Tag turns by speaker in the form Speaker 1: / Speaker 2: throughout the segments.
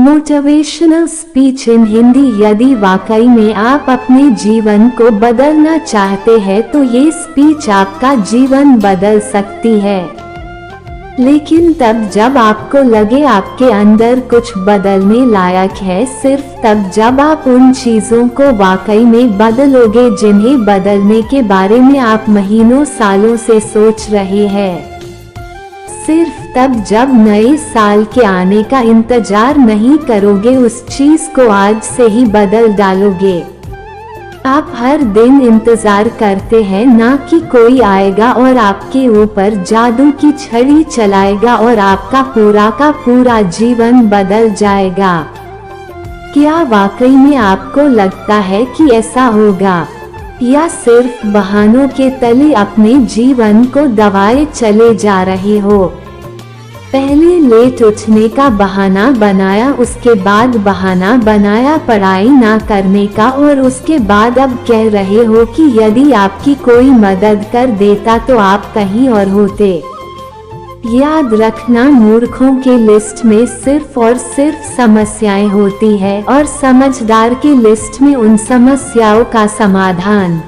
Speaker 1: Motivational speech in Hindi. यदि वाकई में आप अपने जीवन को बदलना चाहते हैं तो ये स्पीच आपका जीवन बदल सकती है, लेकिन तब जब आपको लगे आपके अंदर कुछ बदलने लायक है, सिर्फ तब जब आप उन चीजों को वाकई में बदलोगे जिन्हें बदलने के बारे में आप महीनों सालों से सोच रहे हैं। सिर्फ तब जब नए साल के आने का इंतजार नहीं करोगे, उस चीज को आज से ही बदल डालोगे। आप हर दिन इंतजार करते हैं ना कि कोई आएगा और आपके ऊपर जादू की छड़ी चलाएगा और आपका पूरा का पूरा जीवन बदल जाएगा। क्या वाकई में आपको लगता है कि ऐसा होगा, या सिर्फ बहानों के तले अपने जीवन को दबाए चले जा रहे हो? पहले लेट उठने का बहाना बनाया, उसके बाद बहाना बनाया पढ़ाई ना करने का, और उसके बाद अब कह रहे हो कि यदि आपकी कोई मदद कर देता तो आप कहीं और होते। याद रखना, मूर्खों के लिस्ट में सिर्फ और सिर्फ समस्याएं होती है और समझदार के लिस्ट में उन समस्याओं का समाधान।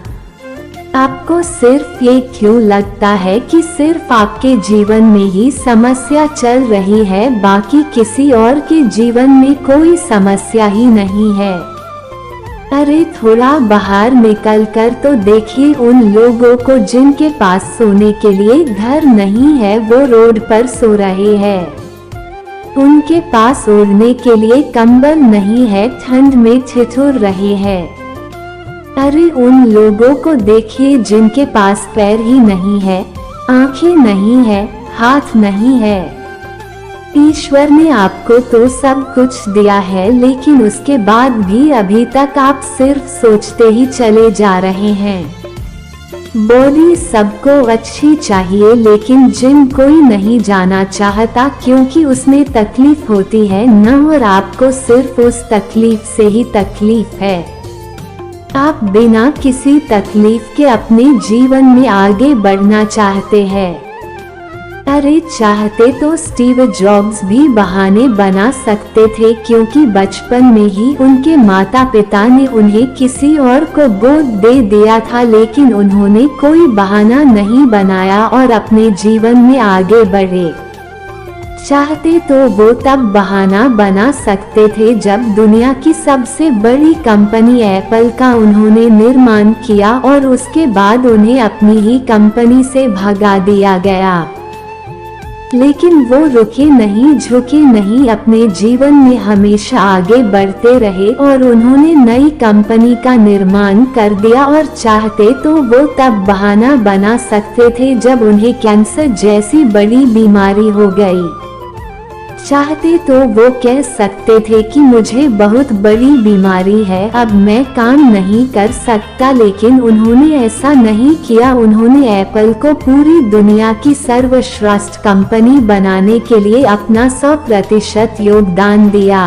Speaker 1: आपको सिर्फ ये क्यों लगता है कि सिर्फ आपके जीवन में ही समस्या चल रही है, बाकी किसी और के जीवन में कोई समस्या ही नहीं है? अरे थोड़ा बाहर निकल कर तो देखिए उन लोगों को जिनके पास सोने के लिए घर नहीं है, वो रोड पर सो रहे हैं। उनके पास ओढ़ने के लिए कंबल नहीं है, ठंड में ठिठुर रहे हैं। अरे उन लोगों को देखिए जिनके पास पैर ही नहीं है, आंखें नहीं है, हाथ नहीं है। ईश्वर ने आपको तो सब कुछ दिया है, लेकिन उसके बाद भी अभी तक आप सिर्फ सोचते ही चले जा रहे हैं। बॉडी सबको अच्छी चाहिए, लेकिन जिम कोई नहीं जाना चाहता क्योंकि उसमें तकलीफ होती है न, और आपको सिर्फ उस तकलीफ से ही तकलीफ है। आप बिना किसी तकलीफ के अपने जीवन में आगे बढ़ना चाहते हैं। अरे चाहते तो स्टीव जॉब्स भी बहाने बना सकते थे, क्योंकि बचपन में ही उनके माता पिता ने उन्हें किसी और को गोद दे दिया था, लेकिन उन्होंने कोई बहाना नहीं बनाया और अपने जीवन में आगे बढ़े। चाहते तो वो तब बहाना बना सकते थे जब दुनिया की सबसे बड़ी कंपनी एप्पल का उन्होंने निर्माण किया और उसके बाद उन्हें अपनी ही कंपनी से भगा दिया गया। लेकिन वो रुके नहीं, झुके नहीं, अपने जीवन में हमेशा आगे बढ़ते रहे और उन्होंने नई कंपनी का निर्माण कर दिया। और चाहते तो वो तब बहाना बना सकते थे जब उन्हें कैंसर जैसी बड़ी बीमारी हो गई। चाहते तो वो कह सकते थे कि मुझे बहुत बड़ी बीमारी है, अब मैं काम नहीं कर सकता, लेकिन उन्होंने ऐसा नहीं किया। उन्होंने एप्पल को पूरी दुनिया की सर्वश्रेष्ठ कंपनी बनाने के लिए अपना 100% योगदान दिया।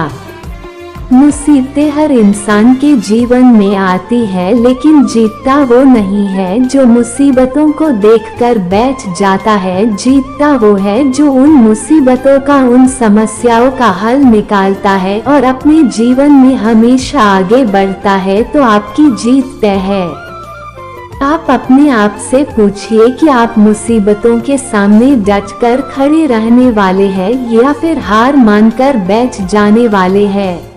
Speaker 1: मुसीबतें हर इंसान के जीवन में आती है, लेकिन जीतता वो नहीं है जो मुसीबतों को देखकर बैठ जाता है। जीतता वो है जो उन मुसीबतों का, उन समस्याओं का हल निकालता है और अपने जीवन में हमेशा आगे बढ़ता है। तो आपकी जीत तय है। आप अपने आप से पूछिए कि आप मुसीबतों के सामने डटकर खड़े रहने वाले हैं या फिर हार मानकर बैठ जाने वाले हैं।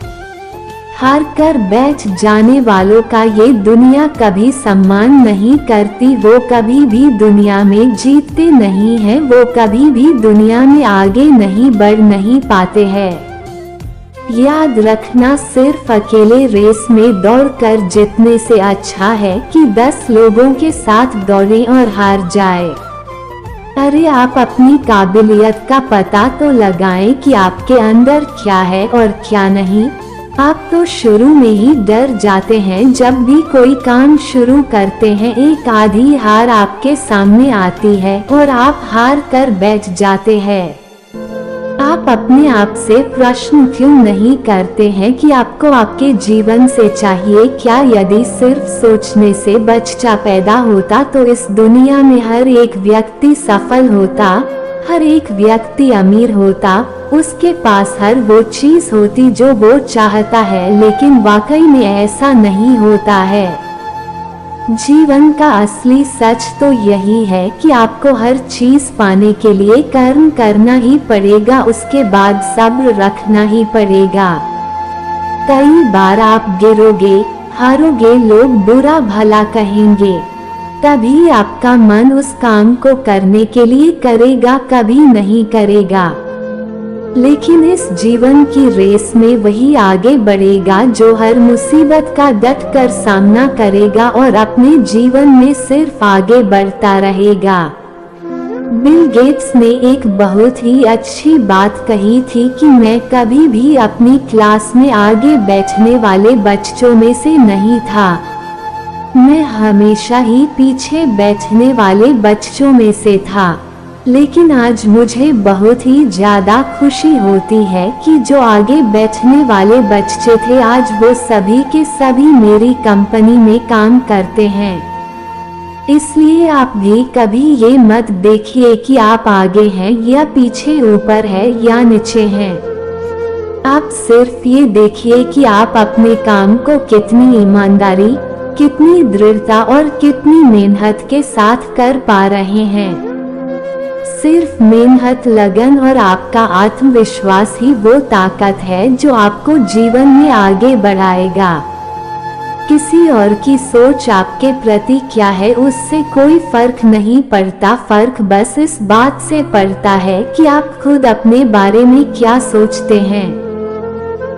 Speaker 1: हार कर बैठ जाने वालों का ये दुनिया कभी सम्मान नहीं करती, वो कभी भी दुनिया में जीतते नहीं हैं, वो कभी भी दुनिया में आगे नहीं बढ़ नहीं पाते हैं। याद रखना, सिर्फ अकेले रेस में दौड़कर जीतने से अच्छा है कि 10 लोगों के साथ दौड़ें और हार जाए। अरे आप अपनी काबिलियत का पता तो लगाएं कि आपके अंदर क्या है और क्या नहीं। आप तो शुरू में ही डर जाते हैं जब भी कोई काम शुरू करते हैं। एक आधी हार आपके सामने आती है और आप हार कर बैठ जाते हैं। आप अपने आप से प्रश्न क्यों नहीं करते हैं कि आपको आपके जीवन से चाहिए क्या? यदि सिर्फ सोचने से बच्चा पैदा होता तो इस दुनिया में हर एक व्यक्ति सफल होता, हर एक व्यक्ति अमीर होता, उसके पास हर वो चीज होती जो वो चाहता है, लेकिन वाकई में ऐसा नहीं होता है। जीवन का असली सच तो यही है कि आपको हर चीज पाने के लिए कर्म करना ही पड़ेगा, उसके बाद सब्र रखना ही पड़ेगा। कई बार आप गिरोगे, हारोगे, लोग बुरा भला कहेंगे, तभी आपका मन उस काम को करने के लिए करेगा, कभी नहीं करेगा। लेकिन इस जीवन की रेस में वही आगे बढ़ेगा जो हर मुसीबत का डट कर सामना करेगा और अपने जीवन में सिर्फ आगे बढ़ता रहेगा। बिल गेट्स ने एक बहुत ही अच्छी बात कही थी कि मैं कभी भी अपनी क्लास में आगे बैठने वाले बच्चों में से नहीं था, मैं हमेशा ही पीछे बैठने वाले बच्चों में से था। लेकिन आज मुझे बहुत ही ज्यादा खुशी होती है कि जो आगे बैठने वाले बच्चे थे आज वो सभी के सभी मेरी कंपनी में काम करते हैं। इसलिए आप भी कभी ये मत देखिए कि आप आगे हैं या पीछे, ऊपर है या नीचे हैं। आप सिर्फ ये देखिए कि आप अपने काम को कितनी ईमानदारी, कितनी दृढ़ता और कितनी मेहनत के साथ कर पा रहे हैं। सिर्फ मेहनत, लगन और आपका आत्मविश्वास ही वो ताकत है जो आपको जीवन में आगे बढ़ाएगा। किसी और की सोच आपके प्रति क्या है उससे कोई फर्क नहीं पड़ता, फर्क बस इस बात से पड़ता है कि आप खुद अपने बारे में क्या सोचते हैं।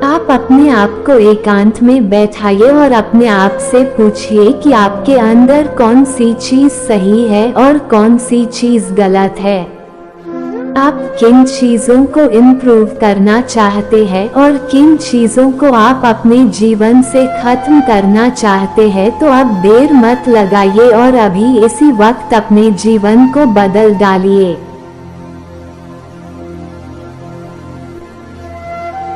Speaker 1: आप अपने आप को एकांत में बैठाइए और अपने आप से पूछिए कि आपके अंदर कौन सी चीज सही है और कौन सी चीज गलत है। आप किन चीजों को इम्प्रूव करना चाहते हैं और किन चीजों को आप अपने जीवन से खत्म करना चाहते हैं। तो अब देर मत लगाइए और अभी इसी वक्त अपने जीवन को बदल डालिए।